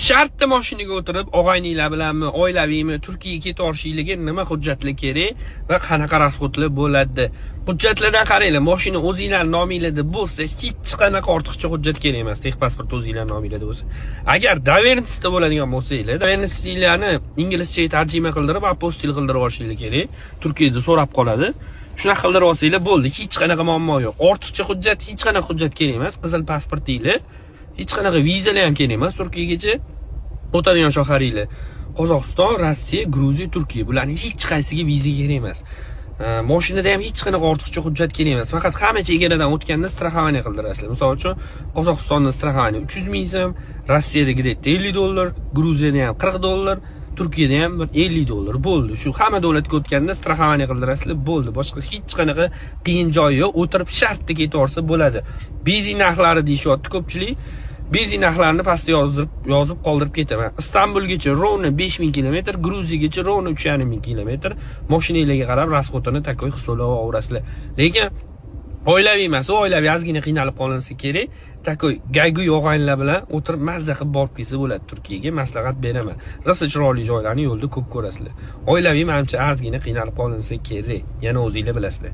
Shartda mashinaga o'tirib, og'ayninglar bilanmi, oilaviymi, Turkiyaga ketvorishinglarga nima hujjatlar kerak va qanaqa rasxodlar bo'ladi? Hujjatlardan qaranglar, mashina o'zingizlar nomingizda bo'lsa, hech qanaqa ortiqcha hujjat kerak emas, texpasport o'zingizlar nomingizda bo'lsa. Agar doверенностьda bo'ladigan bo'lsanglar, doверенностьlarni inglizchaga tarjima qildirib, apostil qildirib olishinglar kerak. Turkiyada so'rab qoladi. Shunaqa qildirib olsanglar bo'ldi, hech qanaqa muammo yo'q. Ortiqcha hujjat, hech qanaqa hujjat kerak emas. Qizil pasportinglar, hech qanaqa vizalar ham kerak emas. Turkiyagacha o'tadigan shaharinglar Qozog'iston, Rossiya, Gruziya, Turkiya. Bularning hech qaysiga viza kerak emas. Mashinada ham hech qanaqa ortiqcha hujjat kerak emas. Faqat hamma chegaradan o'tganda страхование qildirasizlar. Misol uchun, Qozog'istonda страхование 300 ming so'm, Rossiyadagidek $50, Gruziyada ham $40, Turkiyada ham $50 bo'ldi. Shu hamma davlatga o'tganda страхование qildirasizlar, bo'ldi. Boshqa hech qanaqa qiyin joyi yo'q. O'tirib shartda ketaversa bo'ladi. Benzin narxlari deyishyapti ko'pchilik. Benzin narxlarini pastga yozib qoldirib ketaman. Istanbulgacha rovna 5000 km, Gruziyagacha rovna 3500 km. Mashinangizga qarab rasxodini takoy hisoblab olaverasizlar. Lekin oilaviy emas, oilaviy ozgina qiynalib qolinsa kerak. Takoy gaygu og'aynilar bilan o'tirib mazza qilib borib kelsa bo'ladi Turkiyaga, maslahat beraman. Rosa chiroyli joylarni yo'lda ko'p ko'rasizlar. Oilaviy menimcha ozgina qiynalib qolinsa kerak. Yana o'zingizlar bilasizlar.